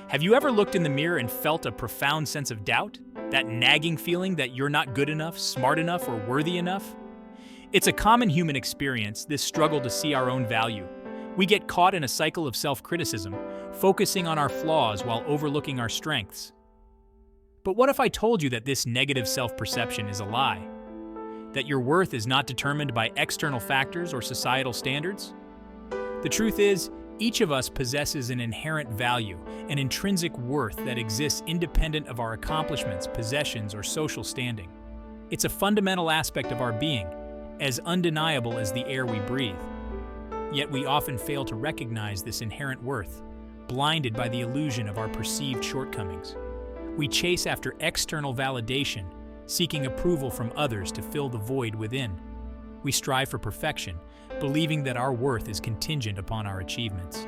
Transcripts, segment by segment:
Have you ever looked in the mirror and felt a profound sense of doubt? That nagging feeling that you're not good enough, smart enough, or worthy enough? It's a common human experience, this struggle to see our own value. We get caught in a cycle of self-criticism, focusing on our flaws while overlooking our strengths. But what if I told you that this negative self-perception is a lie? That your worth is not determined by external factors or societal standards? The truth is, each of us possesses an inherent value, an intrinsic worth that exists independent of our accomplishments, possessions, or social standing. It's a fundamental aspect of our being, as undeniable as the air we breathe. Yet we often fail to recognize this inherent worth, blinded by the illusion of our perceived shortcomings. We chase after external validation, seeking approval from others to fill the void within. We strive for perfection, believing that our worth is contingent upon our achievements.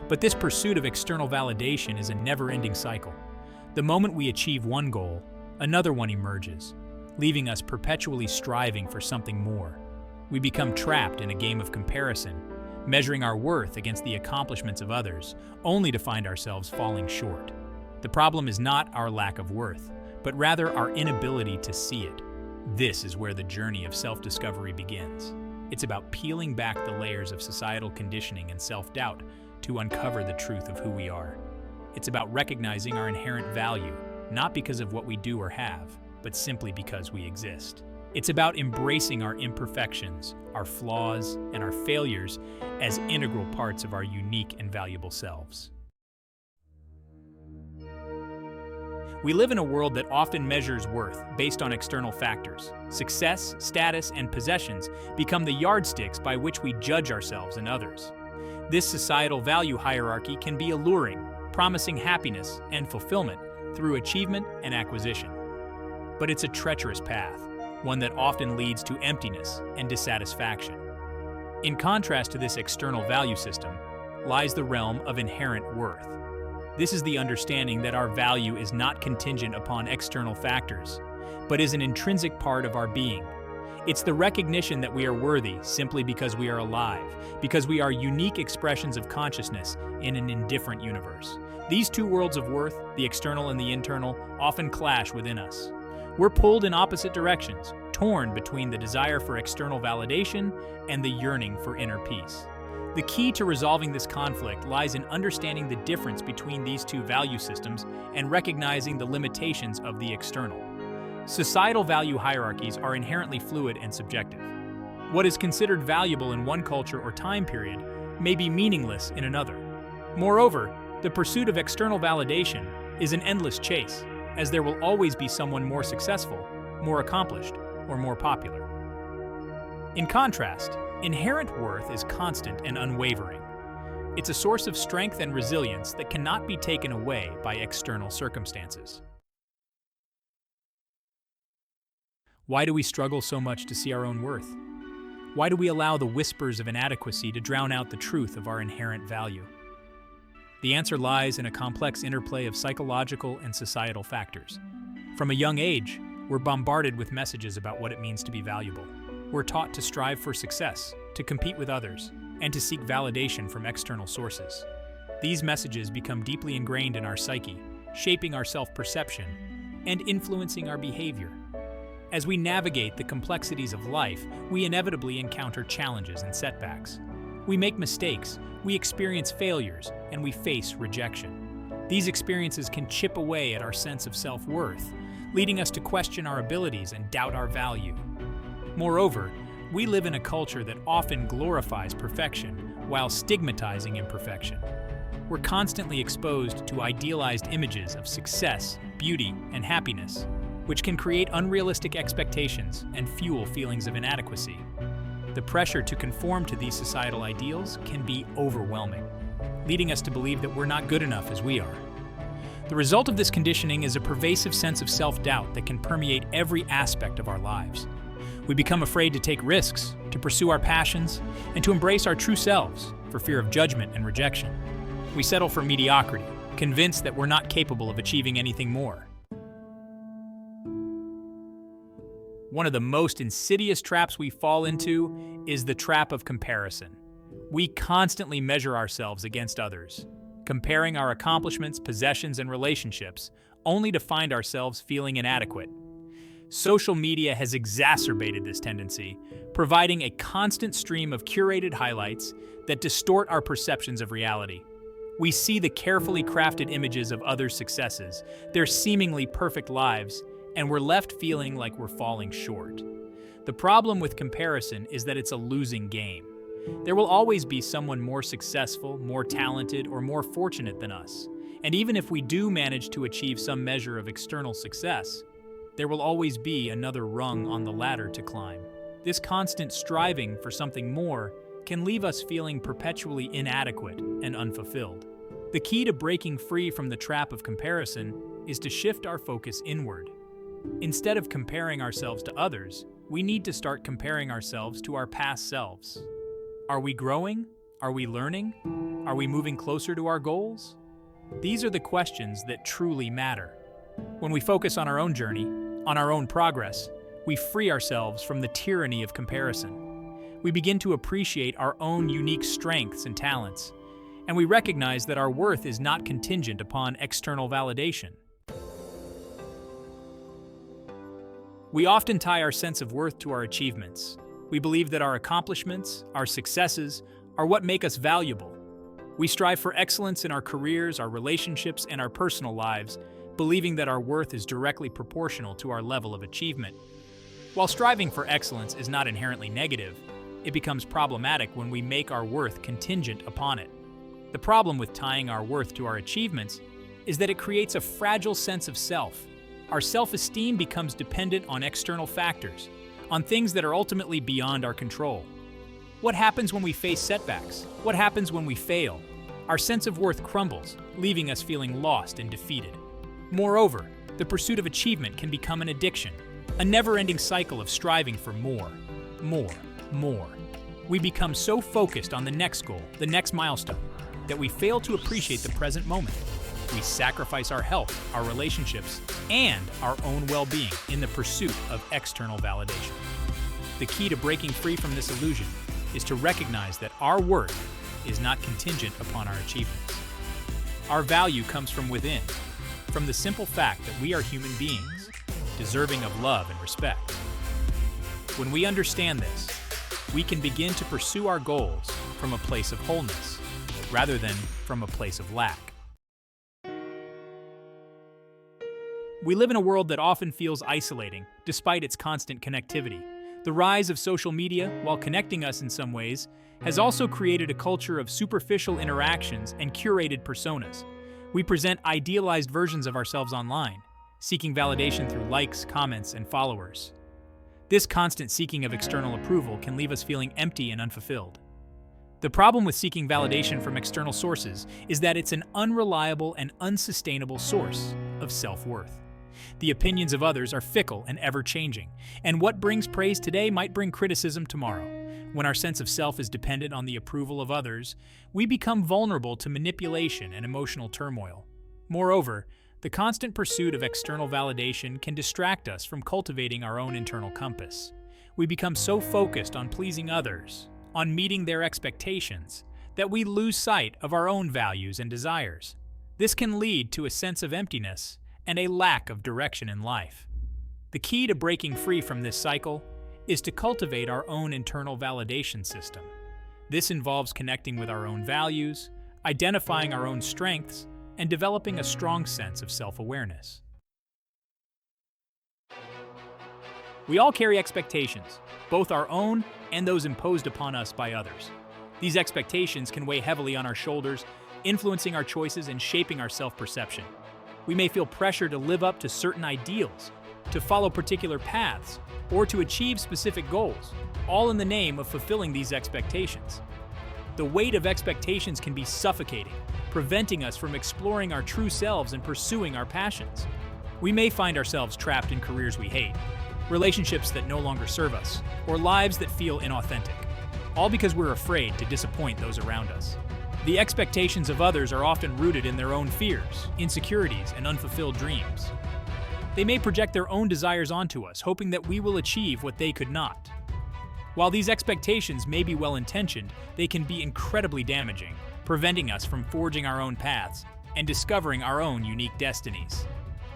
But this pursuit of external validation is a never-ending cycle. The moment we achieve one goal, another one emerges, leaving us perpetually striving for something more. We become trapped in a game of comparison, measuring our worth against the accomplishments of others, only to find ourselves falling short. The problem is not our lack of worth, but rather our inability to see it. This is where the journey of self-discovery begins. It's about peeling back the layers of societal conditioning and self-doubt to uncover the truth of who we are. It's about recognizing our inherent value, not because of what we do or have, but simply because we exist. It's about embracing our imperfections, our flaws, and our failures as integral parts of our unique and valuable selves. We live in a world that often measures worth based on external factors. Success, status, and possessions become the yardsticks by which we judge ourselves and others. This societal value hierarchy can be alluring, promising happiness and fulfillment through achievement and acquisition. But it's a treacherous path, one that often leads to emptiness and dissatisfaction. In contrast to this external value system lies the realm of inherent worth. This is the understanding that our value is not contingent upon external factors, but is an intrinsic part of our being. It's the recognition that we are worthy simply because we are alive, because we are unique expressions of consciousness in an indifferent universe. These two worlds of worth, the external and the internal, often clash within us. We're pulled in opposite directions, torn between the desire for external validation and the yearning for inner peace. The key to resolving this conflict lies in understanding the difference between these two value systems and recognizing the limitations of the external. Societal value hierarchies are inherently fluid and subjective. What is considered valuable in one culture or time period may be meaningless in another. Moreover, the pursuit of external validation is an endless chase, as there will always be someone more successful, more accomplished, or more popular. In contrast, inherent worth is constant and unwavering. It's a source of strength and resilience that cannot be taken away by external circumstances. Why do we struggle so much to see our own worth? Why do we allow the whispers of inadequacy to drown out the truth of our inherent value? The answer lies in a complex interplay of psychological and societal factors. From a young age, we're bombarded with messages about what it means to be valuable. We're taught to strive for success, to compete with others, and to seek validation from external sources. These messages become deeply ingrained in our psyche, shaping our self-perception and influencing our behavior. As we navigate the complexities of life, we inevitably encounter challenges and setbacks. We make mistakes, we experience failures, and we face rejection. These experiences can chip away at our sense of self-worth, leading us to question our abilities and doubt our value. Moreover, we live in a culture that often glorifies perfection while stigmatizing imperfection. We're constantly exposed to idealized images of success, beauty, and happiness, which can create unrealistic expectations and fuel feelings of inadequacy. The pressure to conform to these societal ideals can be overwhelming, leading us to believe that we're not good enough as we are. The result of this conditioning is a pervasive sense of self-doubt that can permeate every aspect of our lives. We become afraid to take risks, to pursue our passions, and to embrace our true selves for fear of judgment and rejection. We settle for mediocrity, convinced that we're not capable of achieving anything more. One of the most insidious traps we fall into is the trap of comparison. We constantly measure ourselves against others, comparing our accomplishments, possessions, and relationships, only to find ourselves feeling inadequate. Social media has exacerbated this tendency, providing a constant stream of curated highlights that distort our perceptions of reality. We see the carefully crafted images of others' successes, their seemingly perfect lives, and we're left feeling like we're falling short. The problem with comparison is that it's a losing game. There will always be someone more successful, more talented, or more fortunate than us. And even if we do manage to achieve some measure of external success, there will always be another rung on the ladder to climb. This constant striving for something more can leave us feeling perpetually inadequate and unfulfilled. The key to breaking free from the trap of comparison is to shift our focus inward. Instead of comparing ourselves to others, we need to start comparing ourselves to our past selves. Are we growing? Are we learning? Are we moving closer to our goals? These are the questions that truly matter. When we focus on our own journey, on our own progress, we free ourselves from the tyranny of comparison. We begin to appreciate our own unique strengths and talents, and we recognize that our worth is not contingent upon external validation. We often tie our sense of worth to our achievements. We believe that our accomplishments, our successes, are what make us valuable. We strive for excellence in our careers, our relationships, and our personal lives, believing that our worth is directly proportional to our level of achievement. While striving for excellence is not inherently negative, it becomes problematic when we make our worth contingent upon it. The problem with tying our worth to our achievements is that it creates a fragile sense of self. Our self-esteem becomes dependent on external factors, on things that are ultimately beyond our control. What happens when we face setbacks? What happens when we fail? Our sense of worth crumbles, leaving us feeling lost and defeated. Moreover, the pursuit of achievement can become an addiction, a never-ending cycle of striving for more. We become so focused on the next goal, the next milestone, that we fail to appreciate the present moment. We sacrifice our health, our relationships, and our own well-being in the pursuit of external validation. The key to breaking free from this illusion is to recognize that our worth is not contingent upon our achievements. Our value comes from within, from the simple fact that we are human beings, deserving of love and respect. When we understand this, we can begin to pursue our goals from a place of wholeness, rather than from a place of lack. We live in a world that often feels isolating, despite its constant connectivity. The rise of social media, while connecting us in some ways, has also created a culture of superficial interactions and curated personas. We present idealized versions of ourselves online, seeking validation through likes, comments, and followers. This constant seeking of external approval can leave us feeling empty and unfulfilled. The problem with seeking validation from external sources is that it's an unreliable and unsustainable source of self-worth. The opinions of others are fickle and ever-changing, and what brings praise today might bring criticism tomorrow. When our sense of self is dependent on the approval of others, we become vulnerable to manipulation and emotional turmoil. Moreover, the constant pursuit of external validation can distract us from cultivating our own internal compass. We become so focused on pleasing others, on meeting their expectations, that we lose sight of our own values and desires. This can lead to a sense of emptiness and a lack of direction in life. The key to breaking free from this cycle is to cultivate our own internal validation system. This involves connecting with our own values, identifying our own strengths, and developing a strong sense of self-awareness. We all carry expectations, both our own and those imposed upon us by others. These expectations can weigh heavily on our shoulders, influencing our choices and shaping our self-perception. We may feel pressure to live up to certain ideals, to follow particular paths, or to achieve specific goals, all in the name of fulfilling these expectations. The weight of expectations can be suffocating, preventing us from exploring our true selves and pursuing our passions. We may find ourselves trapped in careers we hate, relationships that no longer serve us, or lives that feel inauthentic, all because we're afraid to disappoint those around us. The expectations of others are often rooted in their own fears, insecurities, and unfulfilled dreams. They may project their own desires onto us, hoping that we will achieve what they could not. While these expectations may be well-intentioned, they can be incredibly damaging. preventing us from forging our own paths and discovering our own unique destinies.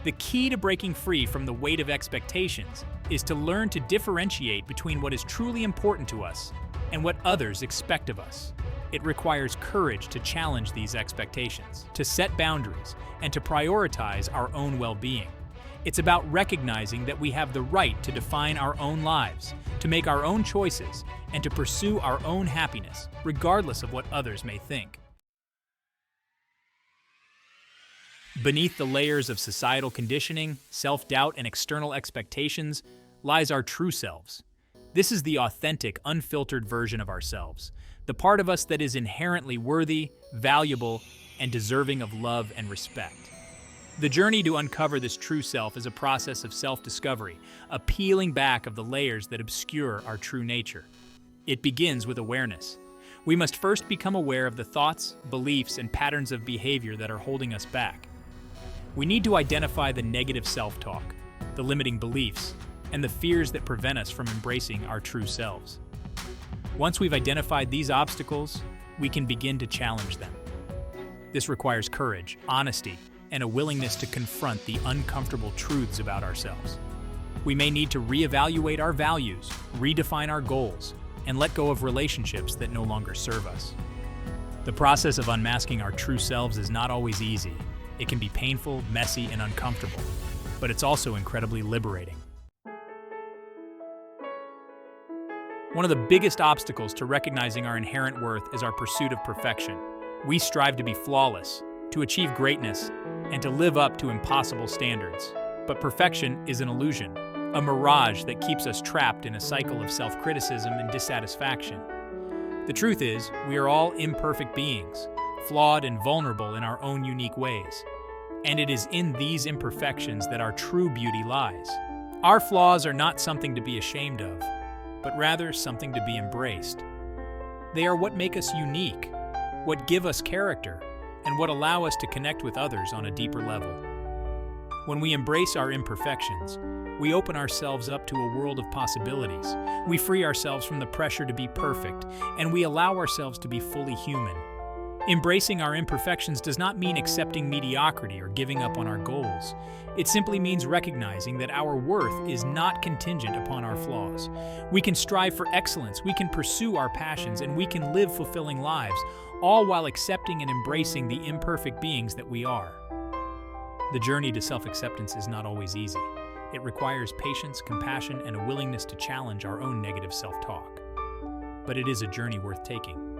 The key to breaking free from the weight of expectations is to learn to differentiate between what is truly important to us and what others expect of us. It requires courage to challenge these expectations, to set boundaries, and to prioritize our own well-being. It's about recognizing that we have the right to define our own lives, to make our own choices, and to pursue our own happiness, regardless of what others may think. Beneath the layers of societal conditioning, self-doubt, and external expectations lies our true selves. This is the authentic, unfiltered version of ourselves, the part of us that is inherently worthy, valuable, and deserving of love and respect. The journey to uncover this true self is a process of self-discovery, a peeling back of the layers that obscure our true nature. It begins with awareness. We must first become aware of the thoughts, beliefs, and patterns of behavior that are holding us back. We need to identify the negative self-talk, the limiting beliefs, and the fears that prevent us from embracing our true selves. Once we've identified these obstacles, we can begin to challenge them. This requires courage, honesty, and a willingness to confront the uncomfortable truths about ourselves. We may need to reevaluate our values, redefine our goals, and let go of relationships that no longer serve us. The process of unmasking our true selves is not always easy. It can be painful, messy, and uncomfortable, but it's also incredibly liberating. One of the biggest obstacles to recognizing our inherent worth is our pursuit of perfection. We strive to be flawless, to achieve greatness, and to live up to impossible standards. But perfection is an illusion, a mirage that keeps us trapped in a cycle of self-criticism and dissatisfaction. The truth is, we are all imperfect beings, flawed and vulnerable in our own unique ways. And it is in these imperfections that our true beauty lies. Our flaws are not something to be ashamed of, but rather something to be embraced. They are what make us unique, what give us character, and what allow us to connect with others on a deeper level. When we embrace our imperfections, we open ourselves up to a world of possibilities. We free ourselves from the pressure to be perfect, and we allow ourselves to be fully human. Embracing our imperfections does not mean accepting mediocrity or giving up on our goals. It simply means recognizing that our worth is not contingent upon our flaws. We can strive for excellence, we can pursue our passions, and we can live fulfilling lives, all while accepting and embracing the imperfect beings that we are. The journey to self-acceptance is not always easy. It requires patience, compassion, and a willingness to challenge our own negative self-talk. But it is a journey worth taking,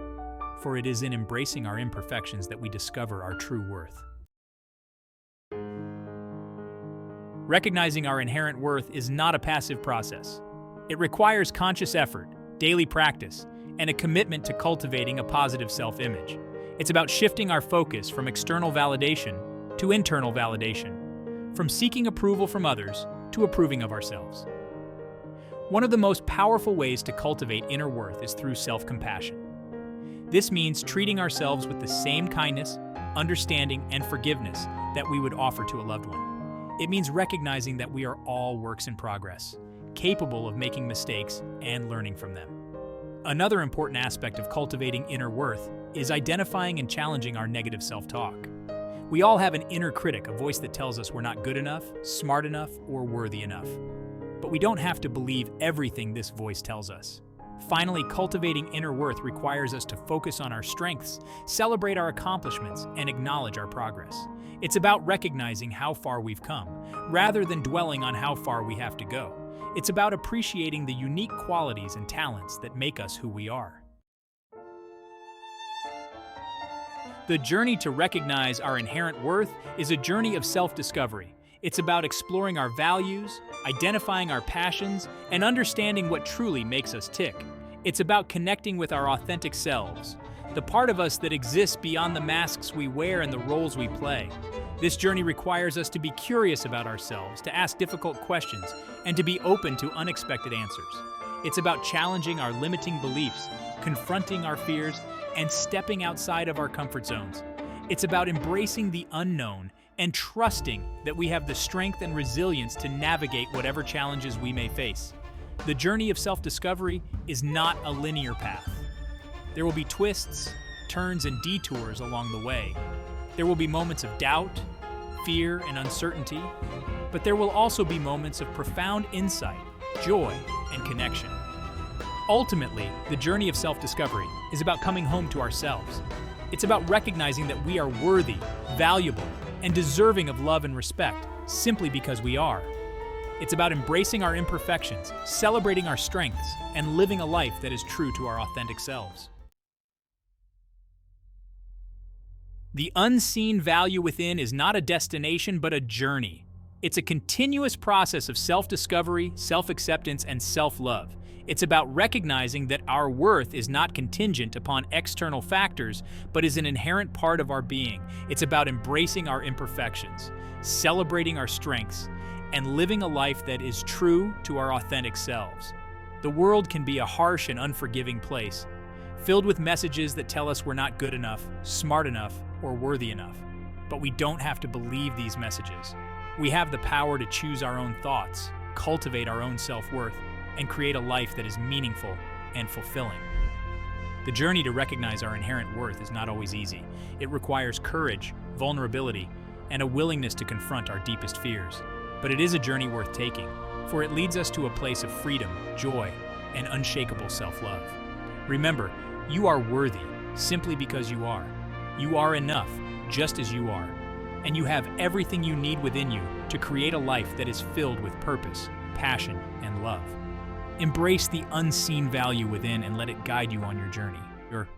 for it is in embracing our imperfections that we discover our true worth. Recognizing our inherent worth is not a passive process. It requires conscious effort, daily practice, and a commitment to cultivating a positive self-image. It's about shifting our focus from external validation to internal validation, from seeking approval from others to approving of ourselves. One of the most powerful ways to cultivate inner worth is through self-compassion. This means treating ourselves with the same kindness, understanding, and forgiveness that we would offer to a loved one. It means recognizing that we are all works in progress, capable of making mistakes and learning from them. Another important aspect of cultivating inner worth is identifying and challenging our negative self-talk. We all have an inner critic, a voice that tells us we're not good enough, smart enough, or worthy enough. But we don't have to believe everything this voice tells us. Finally, cultivating inner worth requires us to focus on our strengths, celebrate our accomplishments, and acknowledge our progress. It's about recognizing how far we've come, rather than dwelling on how far we have to go. It's about appreciating the unique qualities and talents that make us who we are. The journey to recognize our inherent worth is a journey of self-discovery. It's about exploring our values, identifying our passions, and understanding what truly makes us tick. It's about connecting with our authentic selves, the part of us that exists beyond the masks we wear and the roles we play. This journey requires us to be curious about ourselves, to ask difficult questions, and to be open to unexpected answers. It's about challenging our limiting beliefs, confronting our fears, and stepping outside of our comfort zones. It's about embracing the unknown and trusting that we have the strength and resilience to navigate whatever challenges we may face. The journey of self-discovery is not a linear path. There will be twists, turns and detours along the way. There will be moments of doubt, fear, and uncertainty, but there will also be moments of profound insight, joy, and connection. Ultimately, the journey of self-discovery is about coming home to ourselves. It's about recognizing that we are worthy, valuable, and deserving of love and respect simply because we are. It's about embracing our imperfections, celebrating our strengths, and living a life that is true to our authentic selves. The unseen value within is not a destination, but a journey. It's a continuous process of self-discovery, self-acceptance, and self-love. It's about recognizing that our worth is not contingent upon external factors, but is an inherent part of our being. It's about embracing our imperfections, celebrating our strengths, and living a life that is true to our authentic selves. The world can be a harsh and unforgiving place, filled with messages that tell us we're not good enough, smart enough, or worthy enough. But we don't have to believe these messages. We have the power to choose our own thoughts, cultivate our own self-worth, and create a life that is meaningful and fulfilling. The journey to recognize our inherent worth is not always easy. It requires courage, vulnerability, and a willingness to confront our deepest fears. But it is a journey worth taking, for it leads us to a place of freedom, joy, and unshakable self-love. Remember, you are worthy simply because you are. You are enough just as you are. And you have everything you need within you to create a life that is filled with purpose, passion, and love. Embrace the unseen value within and let it guide you on your journey.